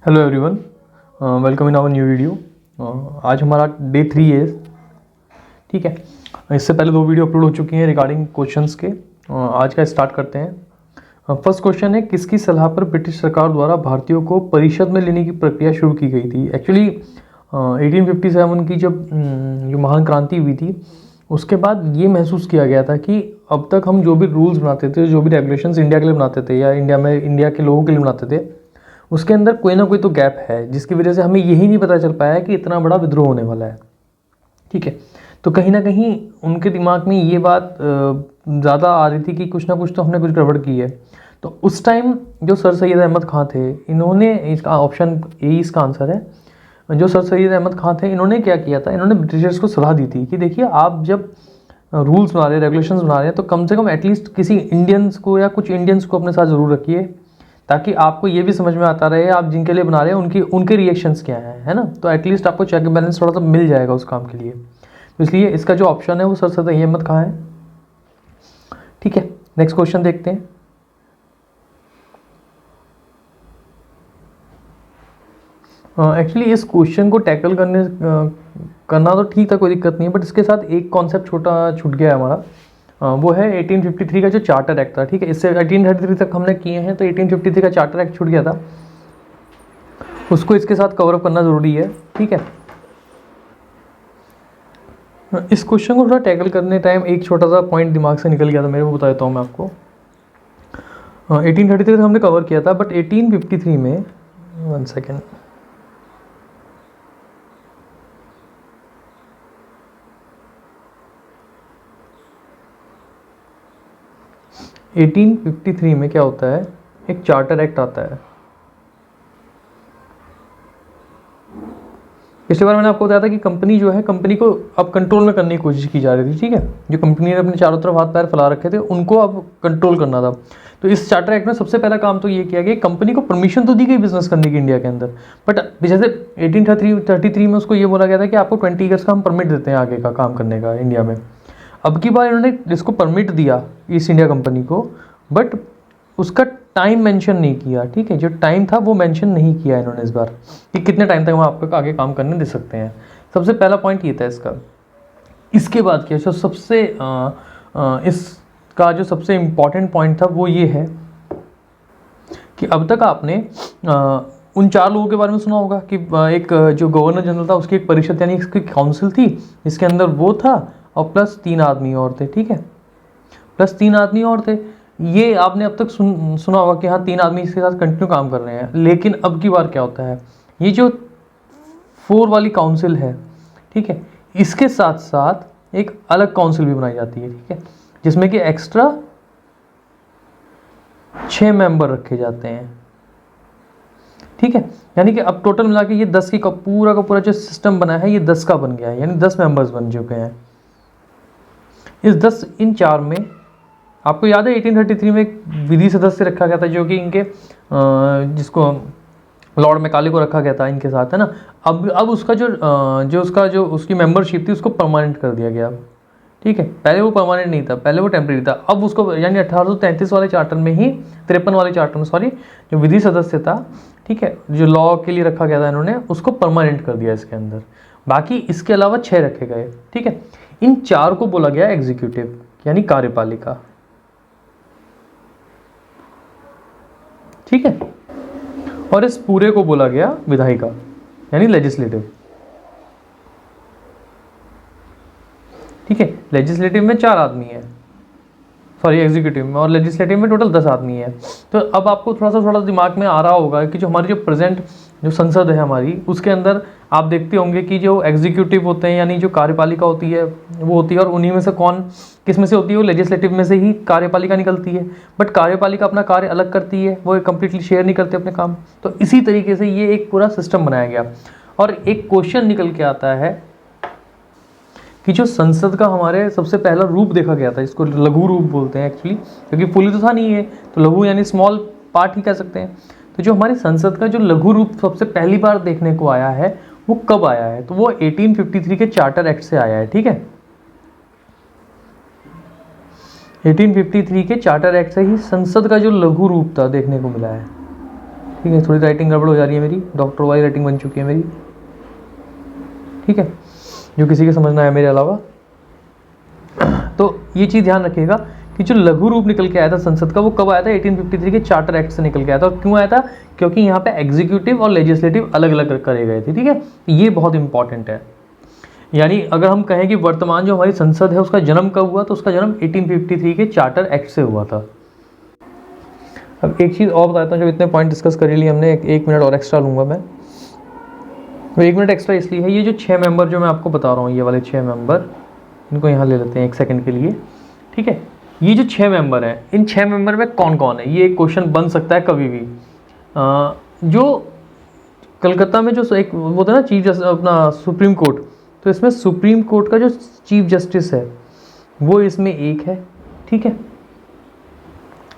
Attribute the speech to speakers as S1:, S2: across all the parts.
S1: Hello everyone, welcome in our new video. आज हमारा day 3 है। ठीक है, इससे पहले 2 वीडियो अपलोड हो चुकी हैं रिगार्डिंग क्वेश्चंस के। आज का स्टार्ट करते हैं। फर्स्ट क्वेश्चन है, किसकी सलाह पर ब्रिटिश सरकार द्वारा भारतीयों को परिषद में लेने की प्रक्रिया शुरू की गई थी। एक्चुअली 1857 की जब जो महान क्रांति हुई थी, उसके बाद ये महसूस किया गया था कि अब तक हम जो भी रूल्स बनाते थे, जो भी रेगुलेशंस इंडिया के लिए बनाते थे या इंडिया के लोगों के लिए बनाते थे, उसके अंदर कोई ना कोई तो गैप है, जिसकी वजह से हमें यही नहीं पता चल पाया कि इतना बड़ा विद्रोह होने वाला है। ठीक है, तो कहीं ना कहीं उनके दिमाग में ये बात ज़्यादा आ रही थी कि कुछ ना कुछ तो हमने कुछ गड़बड़ की है। तो उस टाइम जो सर सैयद अहमद खां थे, इन्होंने, इसका ऑप्शन ए इसका आंसर है, जो सर सैयद अहमद खां थे, इन्होंने क्या किया था, इन्होंने ब्रिटिशर्स को सलाह दी थी कि देखिए, आप जब रूल्स बना रहे हैं, रेगुलेशंस बना रहे हैं, तो कम से कम एटलीस्ट किसी इंडियंस को या कुछ इंडियंस को अपने साथ ज़रूर रखिए, ताकि आपको ये भी समझ में आता रहे आप जिनके लिए बना रहे हैं उनके रिएक्शंस क्या हैं, है ना। तो एटलीस्ट आपको चेक बैलेंस थोड़ा सा मिल जाएगा उस काम के लिए। तो इसलिए इसका जो ऑप्शन है वो सर सैयद अहमद खां है। ठीक है, नेक्स्ट क्वेश्चन देखते हैं। एक्चुअली इस क्वेश्चन को टैकल करना तो ठीक था, कोई दिक्कत नहीं है, बट इसके साथ एक कॉन्सेप्ट छोटा छूट गया है हमारा। वो है 1853 का जो चार्टर एक्ट था। ठीक है, इससे 1833 तक हमने किए हैं, तो 1853 का चार्टर एक्ट छूट गया था, उसको इसके साथ कवर अप करना ज़रूरी है। ठीक है, इस क्वेश्चन को थोड़ा टैकल करने टाइम एक छोटा सा पॉइंट दिमाग से निकल गया था मेरे, वो बता देता हूँ मैं आपको। 1833 हमने कवर किया था, बट 1853 में, 1 सेकेंड, एटीन 1853 में क्या होता है, एक चार्टर एक्ट आता है। पिछली बार मैंने आपको बताया था कि कंपनी जो है, कंपनी को अब कंट्रोल में करने की कोशिश की जा रही थी। ठीक है, जो कंपनी ने अपने चारों तरफ हाथ पैर फैला रखे थे, उनको अब कंट्रोल करना था। तो इस चार्टर एक्ट में सबसे पहला काम तो ये किया गया, कंपनी को परमिशन तो दी गई बिजनेस करने की इंडिया के अंदर, बट जैसे 1833 में उसको ये बोला गया था कि आपको 20 ईयर्स का हम परमिट देते हैं आगे का काम करने का इंडिया में। अब की बार इन्होंने इसको परमिट दिया ईस्ट इंडिया कंपनी को, बट उसका टाइम मेंशन नहीं किया। ठीक है, जो टाइम था वो मेंशन नहीं किया इन्होंने इस बार कि कितने टाइम तक हम आपको आगे काम करने दे सकते हैं। सबसे पहला पॉइंट ये था इसका। इसके बाद क्या, जो सबसे इसका जो सबसे इम्पॉर्टेंट पॉइंट था वो ये है कि अब तक आपने उन 4 लोगों के बारे में सुना होगा कि एक जो गवर्नर जनरल था, उसकी एक परिषद यानी इसकी काउंसिल थी, इसके अंदर वो था और प्लस 3 आदमी और थे। ठीक है, प्लस 3 आदमी और थे। ये आपने अब तक सुना होगा कि हाँ, 3 आदमी इसके साथ कंटिन्यू काम कर रहे हैं। लेकिन अब की बार क्या होता है, ये जो 4 वाली काउंसिल है, ठीक है, इसके साथ साथ एक अलग काउंसिल भी बनाई जाती है। ठीक है, जिसमें कि एक्स्ट्रा 6 मेंबर रखे जाते हैं। ठीक है, यानी कि अब टोटल मिला के ये 10 का पूरा जो सिस्टम बना है, ये 10 का बन गया है, यानी 10 मेंबर्स बन चुके हैं। इस 10 इन 4 में आपको याद है 1833 में एक विधि सदस्य रखा गया था, जो कि इनके जिसको लॉर्ड मैकाले को रखा गया था इनके साथ, है ना। अब उसका जो उसकी मेंबरशिप थी, उसको परमानेंट कर दिया गया। ठीक है, पहले वो परमानेंट नहीं था, पहले वो टेम्परेरी था। अब उसको यानी 1833 वाले चार्टर में ही, 53 वाले चार्टर में सॉरी, जो विधि सदस्य था, ठीक है, जो लॉ के लिए रखा गया था, इन्होंने उसको परमानेंट कर दिया इसके अंदर। बाकी इसके अलावा 6 रखे गए। ठीक है, इन 4 को बोला गया एग्जीक्यूटिव यानी कार्यपालिका। ठीक है, और इस पूरे को बोला गया विधायिका यानी लेजिस्लेटिव। ठीक है, लेजिस्लेटिव में 4 आदमी है, सॉरी एग्जीक्यूटिव में, और लेजिस्लेटिव में टोटल 10 आदमी है। तो अब आपको थोड़ा दिमाग में आ रहा होगा कि जो हमारी जो प्रेजेंट जो संसद है हमारी, उसके अंदर आप देखते होंगे कि जो एग्जीक्यूटिव होते हैं यानी जो कार्यपालिका होती है वो होती है, और उन्हीं में से किस में से होती है, वो लेजिस्लेटिव में से ही कार्यपालिका निकलती है। बट कार्यपालिका अपना कार्य अलग करती है, वो कंप्लीटली शेयर नहीं करते अपने काम। तो इसी तरीके से ये एक पूरा सिस्टम बनाया गया। और एक क्वेश्चन निकल के आता है कि जो संसद का हमारे सबसे पहला रूप देखा गया था, इसको लघु रूप बोलते हैं एक्चुअली, क्योंकि फुली तो था नहीं है, तो लघु यानी स्मॉल पार्ट ही कह सकते हैं। तो जो हमारी संसद का जो लघु रूप सबसे पहली बार देखने को आया है, वो कब आया है, तो वो 1853 के चार्टर एक्ट से आया है। ठीक है, 1853 के चार्टर एक्ट से ही संसद का जो लघु रूप था देखने को मिला है। ठीक है, थोड़ी राइटिंग गड़बड़ हो जा रही है मेरी, डॉक्टर वाली राइटिंग बन चुकी है मेरी, ठीक है, जो किसी के समझना है मेरे अलावा। तो ये चीज़ ध्यान रखिएगा कि जो लघु रूप निकल के आया था संसद का, वो कब आया था? 1853 के चार्टर एक्ट से निकल के आया था। और क्यों आया था? क्योंकि यहाँ पे एग्जीक्यूटिव और लेजिस्लेटिव अलग अलग करे गए थे, ठीक है, ये बहुत इंपॉर्टेंट है। यानी अगर हम कहें कि वर्तमान जो हमारी संसद है उसका जन्म कब हुआ, तो उसका जन्म 1853 के चार्टर एक्ट से हुआ था। अब एक चीज़ और बताता हूँ, जब इतने पॉइंट डिस्कस कर लिए हमने, एक मिनट और एक्स्ट्रा लूँगा मैं। 1 मिनट एक्स्ट्रा इसलिए है, ये जो 6 मेंबर जो मैं आपको बता रहा हूँ, ये वाले 6 मेंबर, इनको यहाँ ले लेते हैं 1 सेकंड के लिए, ठीक है। ये जो 6 मेंबर हैं, इन 6 मेंबर में कौन कौन है, ये एक क्वेश्चन बन सकता है कभी भी। जो कलकत्ता में जो एक होता है ना चीफ जस्टिस, अपना सुप्रीम कोर्ट, तो इसमें सुप्रीम कोर्ट का जो चीफ जस्टिस है वो इसमें एक है, ठीक है।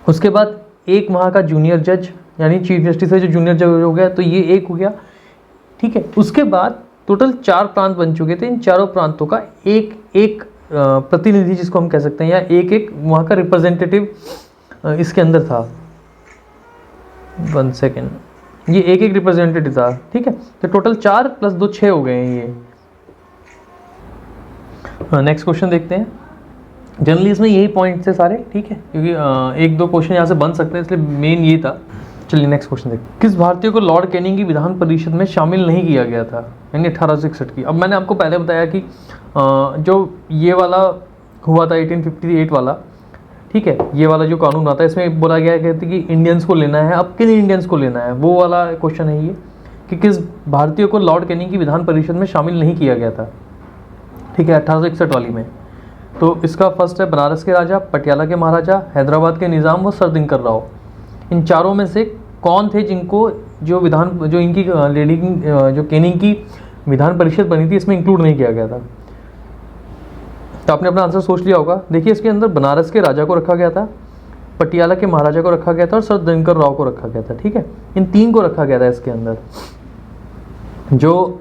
S1: उसके बाद एक वहाँ का जूनियर जज, यानी चीफ जस्टिस है जो जूनियर जज हो गया, तो ये एक हो गया, ठीक है। उसके बाद टोटल 4 प्रांत बन चुके थे। इन चारों प्रांतों का एक एक प्रतिनिधि जिसको हम कह सकते हैं, या एक एक वहाँ का रिप्रेजेंटेटिव इसके अंदर था। 1 सेकेंड, ये एक एक रिप्रेजेंटेटिव था, ठीक है। तो टोटल 4 + 2 6 हो गए हैं ये। नेक्स्ट क्वेश्चन देखते हैं। जनरली इसमें यही पॉइंट्स थे सारे, ठीक है, क्योंकि 1-2 क्वेश्चन यहाँ से बन सकते हैं, इसलिए मेन ये था। चलिए नेक्स्ट क्वेश्चन देखते हैं। किस भारतीय को लॉर्ड कैनिंग की विधान परिषद में शामिल नहीं किया गया था, यानी 1861 की? अब मैंने आपको पहले बताया कि जो ये वाला हुआ था 1858 वाला, ठीक है, ये वाला जो कानून आता है इसमें बोला गया है कि इंडियंस को लेना है। अब किन इंडियंस को लेना है, वो वाला क्वेश्चन है ये, कि किस भारतीय को लॉर्ड कैनिंग की विधान परिषद में शामिल नहीं किया गया था, ठीक है, 1861 वाली में। तो इसका फर्स्ट है बनारस के राजा, पटियाला के महाराजा, हैदराबाद के निज़ाम व सर दिनकर राव। इन चारों में से कौन थे जिनको जो इनकी लेडी जो कैनिंग की विधान परिषद बनी थी इसमें इंक्लूड नहीं किया गया था? तो आपने अपना आंसर सोच लिया होगा। देखिए इसके अंदर बनारस के राजा को रखा गया था, पटियाला के महाराजा को रखा गया था और सर दिनकर राव को रखा गया था, ठीक है। इन 3 को रखा गया था इसके अंदर। जो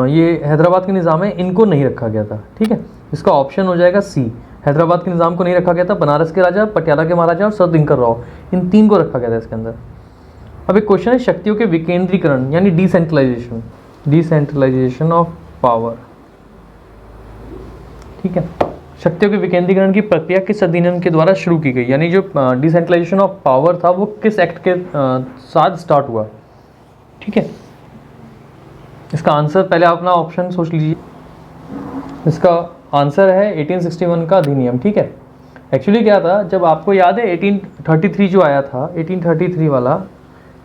S1: ये हैदराबाद के निज़ाम है इनको नहीं रखा गया था, ठीक है। इसका ऑप्शन हो जाएगा सी, हैदराबाद के निज़ाम को नहीं रखा गया था, बनारस के राजा, पटियाला के महाराजा और सर दिनकर राव, इन 3 को रखा गया था इसके अंदर। अब एक क्वेश्चन है शक्तियों के विकेंद्रीकरण यानी डिसेंट्रलाइजेशन ऑफ पावर, ठीक है। शक्तियों के विकेंद्रीकरण की प्रक्रिया किस अधिनियम के द्वारा शुरू की गई, यानी जो डिसेंट्रलाइजेशन ऑफ पावर था वो किस एक्ट के साथ स्टार्ट हुआ, ठीक है। इसका आंसर पहले आप अपना ऑप्शन सोच लीजिए। इसका आंसर है 1861 का अधिनियम, ठीक है। एक्चुअली क्या था, जब आपको याद है 1833 जो आया था, 1833 वाला,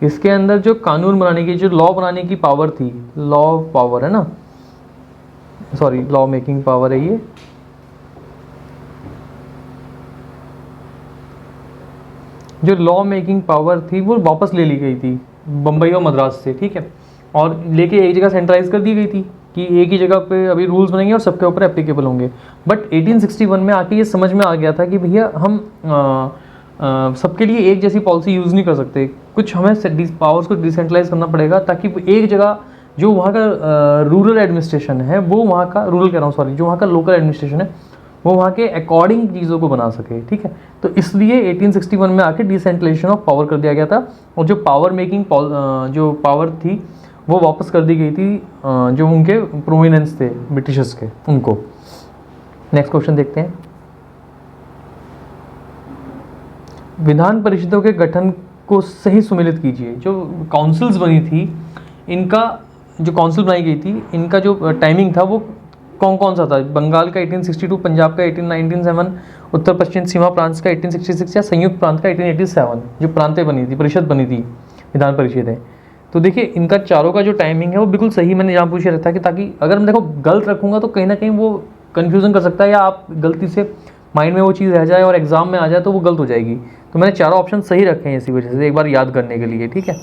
S1: इसके अंदर जो कानून बनाने की, जो लॉ बनाने की पावर थी, लॉ पावर है ना, सॉरी लॉ मेकिंग पावर है ये, जो लॉ मेकिंग पावर थी वो वापस ले ली गई थी बम्बई और मद्रास से, ठीक है, और लेके एक जगह सेंट्रलाइज कर दी गई थी कि एक ही जगह पे अभी रूल्स बनेंगे और सबके ऊपर एप्लीकेबल होंगे। बट 1861 में आके ये समझ में आ गया था कि भैया हम सबके लिए एक जैसी पॉलिसी यूज़ नहीं कर सकते, कुछ हमें पावर्स को डिसेंट्रलाइज करना पड़ेगा ताकि एक जगह जो वहाँ का रूरल एडमिनिस्ट्रेशन है वो वहाँ का रूरल कह रहा हूँ सॉरी जो वहाँ का लोकल एडमिनिस्ट्रेशन है वो वहाँ के अकॉर्डिंग चीज़ों को बना सके, ठीक है। तो इसलिए 1861 में आके डिसेंट्रलाइजेशन ऑफ पावर कर दिया गया था और जो पावर मेकिंग जो पावर थी वो वापस कर दी गई थी जो उनके प्रोमिनेंस थे ब्रिटिशर्स के, उनको। नेक्स्ट क्वेश्चन देखते हैं। विधान परिषदों के गठन को सही सुमेलित कीजिए। जो काउंसिल्स बनी थी, इनका जो काउंसिल बनाई गई थी, इनका जो टाइमिंग था वो कौन कौन सा था? बंगाल का 1862, पंजाब का 1897, उत्तर पश्चिम सीमा प्रांत का 1866 या संयुक्त प्रांत का 1887, जो प्रांतें बनी थी, परिषद बनी थी, विधान परिषदें। तो देखिए इनका चारों का जो टाइमिंग है वो बिल्कुल सही मैंने यहाँ पूछ रखा था कि ताकि अगर मैं देखो गलत रखूँगा तो कहीं ना कहीं वो कन्फ्यूज़न कर सकता है या आप गलती से माइंड में वो चीज़ रह जाए और एग्जाम में आ जाए तो वो गलत हो जाएगी। तो मैंने चारों ऑप्शन सही रखे हैं इसी वजह से, एक बार याद करने के लिए, ठीक है।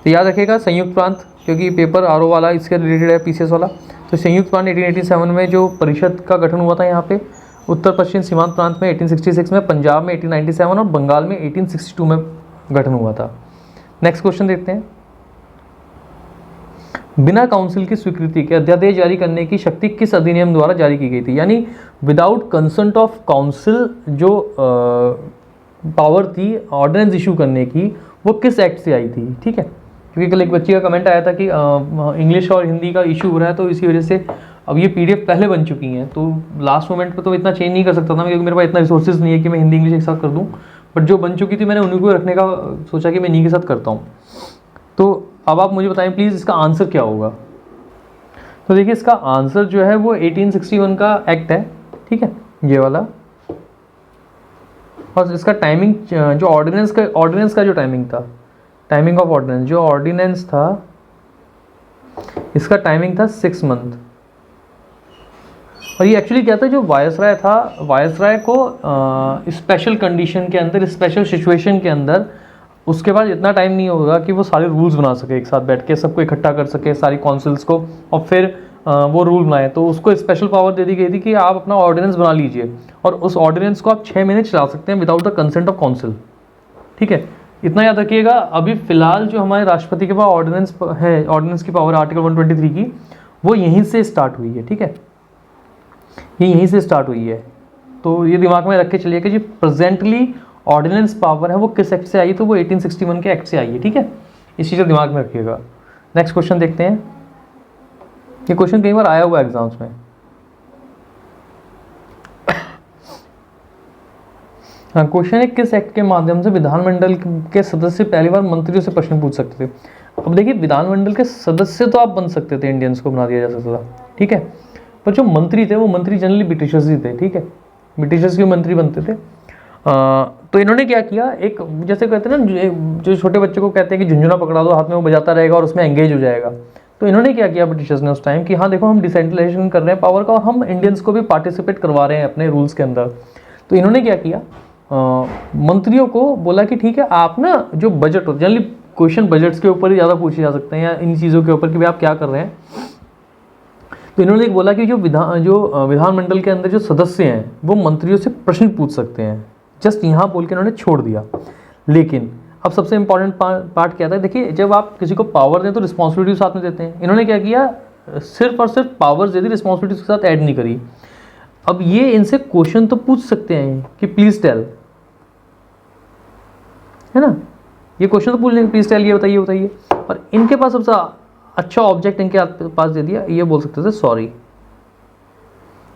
S1: तो याद रखिएगा संयुक्त प्रांत, क्योंकि पेपर आरओ वाला इसके रिलेटेड है, पीसीएस वाला। तो संयुक्त प्रांत 1887 में जो परिषद का गठन हुआ था यहाँ पे, उत्तर पश्चिम सीमांत प्रांत में 1866 में, पंजाब में 1897 और बंगाल में 1862 में गठन हुआ था। नेक्स्ट क्वेश्चन देखते हैं। बिना काउंसिल की स्वीकृति के अध्यादेश जारी करने की शक्ति किस अधिनियम द्वारा जारी की गई थी? यानी विदाउट कंसेंट ऑफ काउंसिल जो पावर थी ऑर्डिनेंस इशू करने की, वो किस एक्ट से आई थी, ठीक है। क्योंकि कल एक बच्ची का कमेंट आया था कि इंग्लिश और हिंदी का इशू हो रहा है, तो इसी वजह से अब ये PDF पहले बन चुकी हैं, तो लास्ट मोमेंट पे तो इतना चेंज नहीं कर सकता था, क्योंकि मेरे पास इतना रिसोर्सेज नहीं है कि मैं हिंदी इंग्लिश एक साथ कर दूँ। बट जो बन चुकी थी मैंने उन्हीं को रखने का सोचा कि मैं इन्हीं के साथ करता हूँ। तो अब आप मुझे बताएं प्लीज़ इसका आंसर क्या होगा। तो देखिए इसका आंसर जो है वो 1861 का एक्ट है, ठीक है, ये वाला। और इसका टाइमिंग जो ऑर्डिनेंस का जो टाइमिंग था, टाइमिंग ऑफ ऑर्डिनेंस, जो ऑर्डिनेंस था इसका टाइमिंग था 6 मंथ। और ये एक्चुअली क्या था, जो वायसराय था, वायसराय को स्पेशल कंडीशन के अंदर, स्पेशल सिचुएशन के अंदर उसके बाद इतना टाइम नहीं होगा कि वो सारे रूल्स बना सके एक साथ बैठ के, सबको इकट्ठा कर सके सारी काउंसिल्स को, और फिर वो रूल बनाए। तो उसको स्पेशल पावर दे दी गई थी कि आप अपना ऑर्डिनेंस बना लीजिए, और उस ऑर्डिनेंस को आप 6 महीने चला सकते हैं without the consent of council, ठीक है। इतना याद रखिएगा। अभी फिलहाल जो हमारे राष्ट्रपति के पास ऑर्डिनेंस है, ऑर्डिनेंस की पावर आर्टिकल 123 की, वो यहीं से स्टार्ट हुई है, ठीक है, ये यहीं से स्टार्ट हुई है। तो ये दिमाग में रख के चलिए कि जो प्रेजेंटली ऑर्डिनेंस पावर है वो किस एक्ट से आई, तो वो 1861 के एक्ट से आई है, ठीक है। इस चीज़ को दिमाग में रखिएगा। नेक्स्ट क्वेश्चन देखते हैं। ये क्वेश्चन कई बार आया हुआ है एग्जाम्स में। हाँ, क्वेश्चन है किस एक्ट के माध्यम से विधानमंडल के सदस्य पहली बार मंत्रियों से प्रश्न पूछ सकते थे। अब देखिए विधानमंडल के सदस्य तो आप बन सकते थे, इंडियंस को बना दिया जा सकता था, ठीक है, पर जो मंत्री थे वो मंत्री जनरली ब्रिटिशर्स ही थे, ठीक है, ब्रिटिशर्स के मंत्री बनते थे। तो इन्होंने क्या किया, एक जैसे कहते हैं ना, जो छोटे बच्चे को कहते हैं कि झुंझुना पकड़ा दो हाथ में, वो बजाता रहेगा और उसमें एंगेज हो जाएगा। तो इन्होंने क्या किया ब्रिटिशर्स ने उस टाइम कि हाँ देखो हम डिसेंट्रलाइजेशन कर रहे हैं पावर का, और हम इंडियंस को भी पार्टिसिपेट करवा रहे हैं अपने रूल्स के अंदर। तो इन्होंने क्या किया, मंत्रियों को बोला कि ठीक है आप ना जो बजट हो, जनरली क्वेश्चन बजट्स के ऊपर ही ज़्यादा पूछे जा सकते हैं या इन चीज़ों के ऊपर कि भाई आप क्या कर रहे हैं। तो इन्होंने बोला कि जो विधानमंडल के अंदर जो सदस्य हैं वो मंत्रियों से प्रश्न पूछ सकते हैं, जस्ट यहाँ बोल के इन्होंने छोड़ दिया। लेकिन अब सबसे इंपॉर्टेंट पार्ट क्या था, देखिए जब आप किसी को पावर दें तो रिस्पॉन्सिबिलिटी साथ में देते हैं। इन्होंने क्या किया, सिर्फ और सिर्फ पावर्स दे दी, रिस्पॉन्सिबिलिटीज के साथ ऐड नहीं करी। अब ये इनसे क्वेश्चन तो पूछ सकते हैं कि प्लीज टेल, है ना, ये क्वेश्चन तो पूछ लेंगे प्लीज टेल, ये बताइए बताइए। और इनके पास सबसे अच्छा ऑब्जेक्ट इनके पास दे दिया, ये बोल सकते थे सॉरी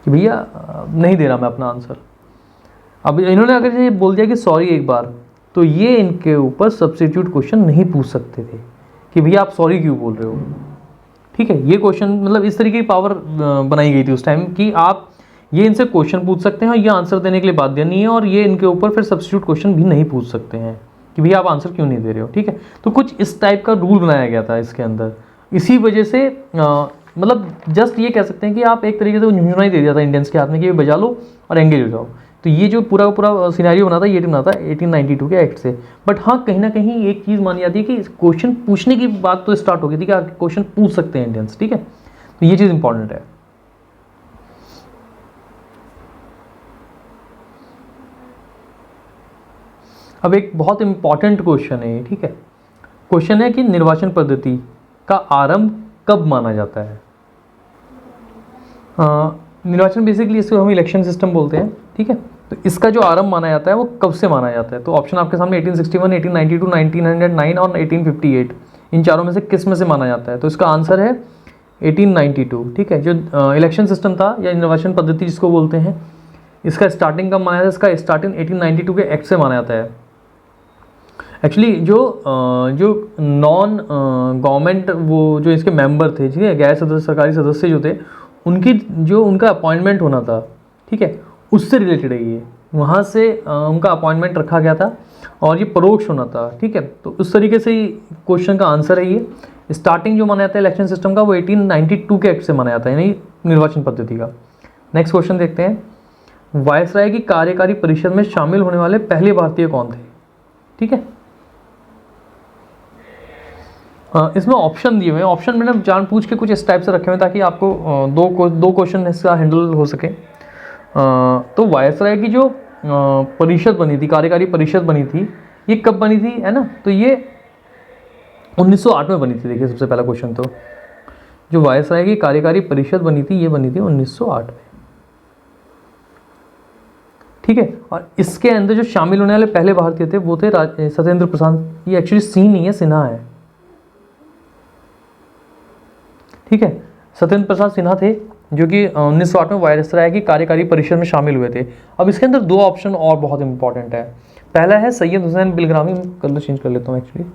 S1: कि भैया नहीं दे रहा मैं अपना आंसर। अब इन्होंने अगर ये बोल दिया कि सॉरी एक बार, तो ये इनके ऊपर सब्स्टिट्यूट क्वेश्चन नहीं पूछ सकते थे कि भैया आप सॉरी क्यों बोल रहे हो, ठीक है। ये क्वेश्चन मतलब इस तरीके की पावर बनाई गई थी उस टाइम कि आप ये इनसे क्वेश्चन पूछ सकते हैं और ये आंसर देने के लिए बाध्य नहीं है, और ये इनके ऊपर फिर सब्स्टिट्यूट क्वेश्चन भी नहीं पूछ सकते हैं कि भैया आप आंसर क्यों नहीं दे रहे हो, ठीक है। तो कुछ इस टाइप का रूल बनाया गया था इसके अंदर। इसी वजह से मतलब जस्ट ये कह सकते हैं कि आप एक तरीके से वो झुंझुना ही दे दिया था इंडियंस के हाथ में कि बजा लो और एंगेज हो जाओ। तो ये जो पूरा पूरा सिनेरियो बना था ये बना था 1892 के एक्ट से। बट हाँ कहीं ना कहीं एक चीज़ मानी जाती है कि क्वेश्चन पूछने की बात तो स्टार्ट हो गई थी कि आप क्वेश्चन पूछ सकते हैं इंडियंस, ठीक है। तो ये चीज़ इंपॉर्टेंट है। अब एक बहुत इंपॉर्टेंट क्वेश्चन है, ठीक है। क्वेश्चन है कि निर्वाचन पद्धति का आरंभ कब माना जाता है। निर्वाचन बेसिकली इसको हम इलेक्शन सिस्टम बोलते हैं, ठीक है। तो इसका जो आरंभ माना जाता है वो कब से माना जाता है, तो ऑप्शन आपके सामने 1861, 1892, 1909 और 1858, इन चारों में से किस में से माना जाता है। तो इसका आंसर है 1892, ठीक है। जो इलेक्शन सिस्टम था या निर्वाचन पद्धति जिसको बोलते हैं, इसका स्टार्टिंग कब माना जाता है, इसका स्टार्टिंग 1892 के एक्ट से माना जाता है। एक्चुअली जो नॉन गवर्नमेंट वो जो इसके मेंबर थे, ठीक है, गैर सरकारी सदस्य जो थे, उनका अपॉइंटमेंट होना था, ठीक है, उससे रिलेटेड है ये। वहाँ से उनका अपॉइंटमेंट रखा गया था और ये परोक्ष होना था, ठीक है। तो उस तरीके से क्वेश्चन का आंसर है ये। स्टार्टिंग जो माना जाता है इलेक्शन सिस्टम का वो 1892 के एक्ट से माना जाता है, यानी निर्वाचन पद्धति का। नेक्स्ट क्वेश्चन देखते हैं। वायसराय की कार्यकारी परिषद में शामिल होने वाले पहले भारतीय कौन थे, ठीक है। इसमें ऑप्शन दिए हुए हैं। ऑप्शन मैंने जानबूझ के कुछ इस टाइप से रखे हुए हैं ताकि आपको दो क्वेश्चन इसका हैंडल हो सके। तो वायसराय की जो परिषद बनी थी, कार्यकारी परिषद बनी थी, ये कब बनी थी, है ना, तो ये 1908 में बनी थी। देखिए सबसे पहला क्वेश्चन, तो जो वायसराय की कार्यकारी परिषद बनी थी ये बनी थी 1908 में, ठीक है। और इसके अंदर जो शामिल होने वाले पहले भारतीय थे वो थे सत्येंद्र प्रसाद। ये एक्चुअली सी नहीं है, सिन्हा है, ठीक है। सत्येंद्र प्रसाद सिन्हा थे जो कि 1908 में वायसराय की कार्यकारी परिषद में शामिल हुए थे। अब इसके अंदर दो ऑप्शन और बहुत इंपॉर्टेंट है। पहला है सैयद हुसैन बिलग्रामी, कलर चेंज कर लेता हूँ एक्चुअली।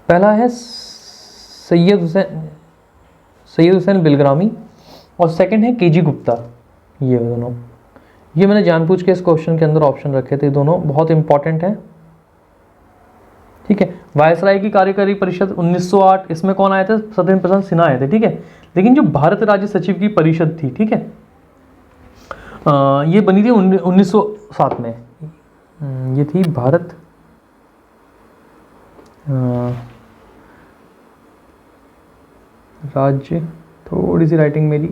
S1: पहला है सैयद हुसैन बिलग्रामी और सेकंड है केजी गुप्ता। ये दोनों, ये मैंने जानबूझ के इस क्वेश्चन के अंदर ऑप्शन रखे थे, दोनों बहुत इंपॉर्टेंट हैं, ठीक है। वायसराय की कार्यकारी परिषद 1908, इसमें कौन आए थे? सत्येंद्र प्रसाद सिन्हा आए थे, ठीक है। लेकिन जो भारत राज्य सचिव की परिषद थी, ठीक है, ये बनी थी 1907 में। ये थी भारत राज्य, थोड़ी सी राइटिंग मेरी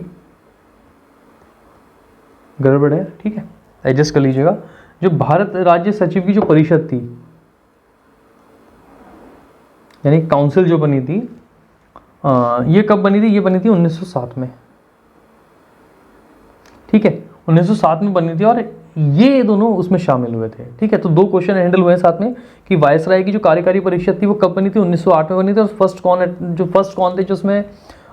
S1: गड़बड़ है, ठीक है, एडजस्ट कर लीजिएगा। जो भारत राज्य सचिव की जो परिषद थी, यानी काउंसिल जो बनी थी, ये कब बनी थी? ये बनी थी 1907 में, ठीक है, 1907 में बनी थी और ये दोनों उसमें शामिल हुए थे, ठीक है। तो दो क्वेश्चन हैंडल हुए हैं साथ में कि वायसराय की जो कार्यकारी परिषद थी वो कब बनी थी? 1908 में बनी थी। और फर्स्ट कौन थे जो उसमें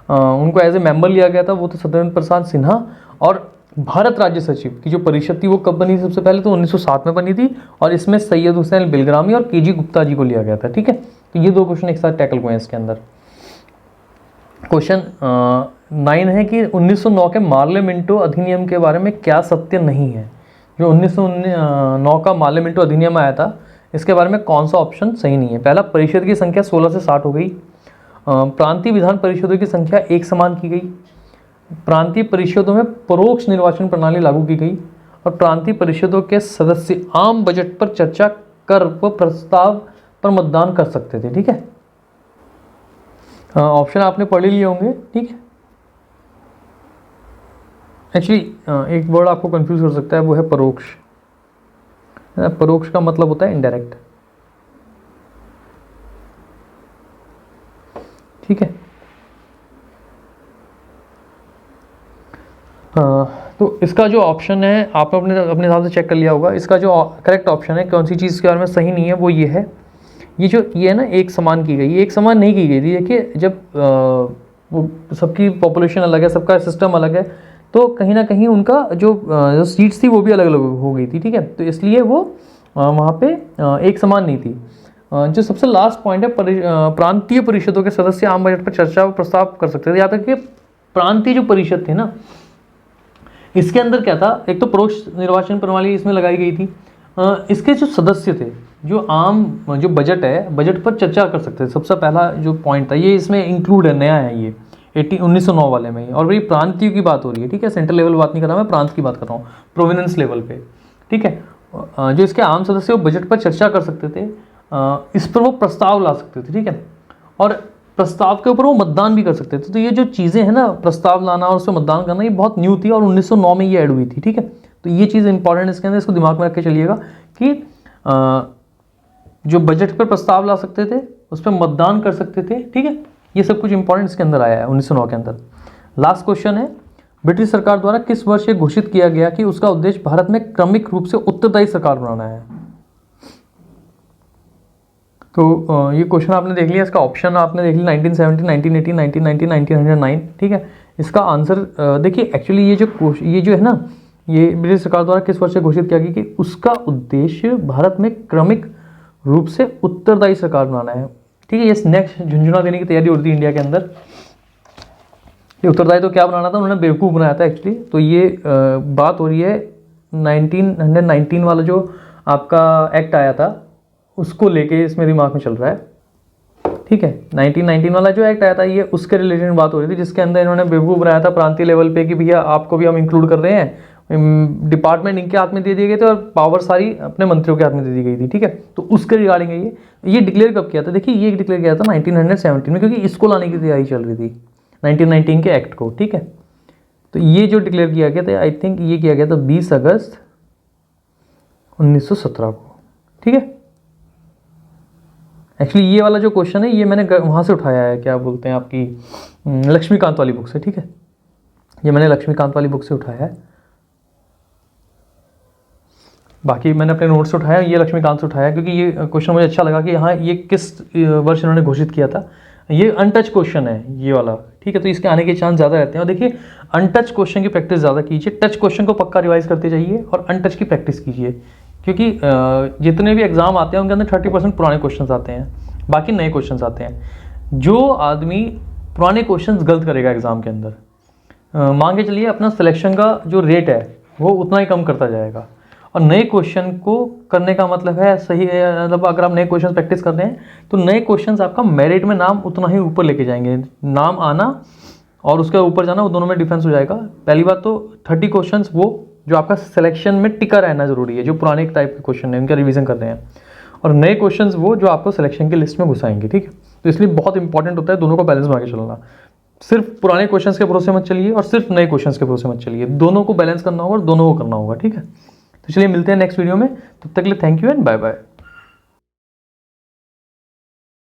S1: उनको एज ए मेंबर लिया गया था? वो तो सत्येंद्र प्रसाद सिन्हा। और भारत राज्य सचिव की जो परिषद थी वो कब बनी थी? सबसे पहले तो 1907 में बनी थी और इसमें सैयद हुसैन बिलग्रामी और केजी गुप्ता जी को लिया गया था, ठीक है। तो ये दो क्वेश्चन एक साथ टैकल हुए हैं इसके अंदर। क्वेश्चन 9 है कि 1909 के मार्ले मिंटो अधिनियम के बारे में क्या सत्य नहीं है? जो 1909 का मार्ले मिंटो अधिनियम आया था, इसके बारे में कौन सा ऑप्शन सही नहीं है? पहला, परिषद की संख्या 16 से 60 हो गई। प्रांतीय विधान परिषदों की संख्या एक समान की गई। प्रांतीय परिषदों में परोक्ष निर्वाचन प्रणाली लागू की गई। और प्रांतीय परिषदों के सदस्य आम बजट पर चर्चा कर व प्रस्ताव पर मतदान कर सकते थे, ठीक है। ऑप्शन आपने पढ़ ही लिए होंगे, ठीक है। एक्चुअली एक वर्ड आपको कंफ्यूज कर सकता है, वो है परोक्ष। परोक्ष का मतलब होता है इनडायरेक्ट, ठीक है। तो इसका जो ऑप्शन है आपने अपने हिसाब से चेक कर लिया होगा। इसका जो करेक्ट ऑप्शन है, कौन सी चीज़ के बारे में सही नहीं है, वो ये है, ये है ना, एक समान की गई। ये एक समान नहीं की गई थी। देखिए, जब वो सबकी पॉपुलेशन अलग है, सबका सिस्टम अलग है, तो कहीं ना कहीं उनका जो सीट्स थी वो भी अलग अलग हो गई थी, ठीक है। तो इसलिए वो वहाँ पे एक समान नहीं थी। जो सबसे लास्ट पॉइंट है, प्रांतीय परिषदों के सदस्य आम बजट पर चर्चा व प्रस्ताव कर सकते थे। याद रखिए, प्रांतीय जो परिषद थी ना, इसके अंदर क्या था? एक तो परोक्ष निर्वाचन प्रणाली इसमें लगाई गई थी। इसके जो सदस्य थे, जो आम जो बजट है, बजट पर चर्चा कर सकते थे। सबसे पहला जो पॉइंट था, ये इसमें इंक्लूड है, नया है ये 1909 वाले में। और वही प्रांतीय की बात हो रही है, ठीक है। सेंट्रल लेवल बात नहीं कर रहा मैं, प्रांत की बात कर रहा हूँ, प्रोविनेंस लेवल पे, ठीक है। जो इसके आम सदस्य वो बजट पर चर्चा कर सकते थे, इस पर वो प्रस्ताव ला सकते थे, ठीक है। और प्रस्ताव के ऊपर वो मतदान भी कर सकते थे। तो ये जो चीज़ें हैं ना, प्रस्ताव लाना और उस पर मतदान करना, ये बहुत न्यू थी और 1909 में ये ऐड हुई थी, ठीक है। तो ये चीज़ इंपॉर्टेंट इसके अंदर, इसको दिमाग में रख के चलिएगा कि जो बजट पर प्रस्ताव ला सकते थे, उस पर मतदान कर सकते थे, ठीक है। ये सब कुछ इंपॉर्टेंट इसके अंदर आया है 1909 के अंदर। लास्ट क्वेश्चन है, ब्रिटिश सरकार द्वारा किस वर्ष ये घोषित किया गया कि उसका उद्देश्य भारत में क्रमिक रूप से उत्तरदायी सरकार बनाना है? तो ये क्वेश्चन आपने देख लिया, इसका ऑप्शन आपने देख लिया 1970, 1980, 1990, 1909, ठीक है। इसका आंसर देखिए, एक्चुअली ये जो है ना, ये ब्रिटिश सरकार द्वारा किस वर्ष से घोषित किया गया कि उसका उद्देश्य भारत में क्रमिक रूप से उत्तरदायी सरकार बनाना है, ठीक है। ये नेक्स्ट झुंझुना देने की तैयारी होती है इंडिया के अंदर। ये उत्तरदायी तो क्या बनाना था, उन्होंने बेवकूफ़ बनाया था एक्चुअली। तो ये बात हो रही है 1919 वाला जो आपका एक्ट आया था, उसको लेके इसमें दिमाग में चल रहा है, ठीक है। 1919 वाला जो एक्ट आया था, ये उसके रिलेटेड बात हो रही थी, जिसके अंदर इन्होंने बेवकूफ़ बनाया था प्रांतीय लेवल पे कि भैया आपको भी हम इंक्लूड कर रहे हैं। डिपार्टमेंट इनके हाथ में दे दिए गए थे और पावर सारी अपने मंत्रियों के हाथ में दे दी गई थी, ठीक है। तो उसके रिगार्डिंग है ये डिक्लेयर कब किया था? देखिए, ये डिक्लेयर किया था 1917 में, क्योंकि इसको लाने की तैयारी चल रही थी 1919 के एक्ट को, ठीक है। तो ये जो डिक्लेयर किया गया था, आई थिंक ये किया गया था 20 अगस्त 1917 को, ठीक है। एक्चुअली ये वाला जो क्वेश्चन है, ये मैंने वहाँ से उठाया है, क्या बोलते हैं आपकी लक्ष्मीकांत वाली बुक से, ठीक है। ये मैंने लक्ष्मीकांत वाली बुक से उठाया है। बाकी मैंने अपने नोट्स से उठाया, ये लक्ष्मीकांत से उठाया क्योंकि ये क्वेश्चन मुझे अच्छा लगा कि हाँ ये किस वर्ष इन्होंने घोषित किया था। ये अनटच क्वेश्चन है ये वाला, ठीक है, तो इसके आने के चांस ज़्यादा रहते हैं। और देखिए अनटच क्वेश्चन की प्रैक्टिस ज़्यादा कीजिए, टच क्वेश्चन को पक्का रिवाइज करते जाइए और अनटच की प्रैक्टिस कीजिए, क्योंकि जितने भी एग्जाम आते हैं उनके अंदर 30% पुराने क्वेश्चन आते हैं, बाकी नए क्वेश्चन आते हैं। जो आदमी पुराने क्वेश्चन गलत करेगा एग्जाम के अंदर, मान के चलिए अपना सिलेक्शन का जो रेट है वो उतना ही कम करता जाएगा। और नए क्वेश्चन को करने का मतलब है सही है, मतलब अगर आप नए क्वेश्चन प्रैक्टिस कर रहे हैं तो नए क्वेश्चंस आपका मेरिट में नाम उतना ही ऊपर लेके जाएंगे। नाम आना और उसके ऊपर जाना वो दोनों में डिफरेंस हो जाएगा। पहली बात तो 30 क्वेश्चंस वो जो आपका सिलेक्शन में टिका रहना जरूरी है, जो पुराने टाइप के क्वेश्चन है उनका रिवीजन कर रहे हैं, और नए क्वेश्चंस वो जो आपको सिलेक्शन की लिस्ट में घुसाएंगे, ठीक है। तो इसलिए बहुत इंपॉर्टेंट होता है दोनों को बैलेंस बना के चलना। सिर्फ पुराने क्वेश्चंस के भरोसे मत चलिए और सिर्फ नए क्वेश्चंस के भरोसे मत चलिए, दोनों को बैलेंस करना होगा और दोनों को करना होगा, ठीक है। तो चलिए मिलते हैं नेक्स्ट वीडियो में, तब तक के लिए thank you and bye bye.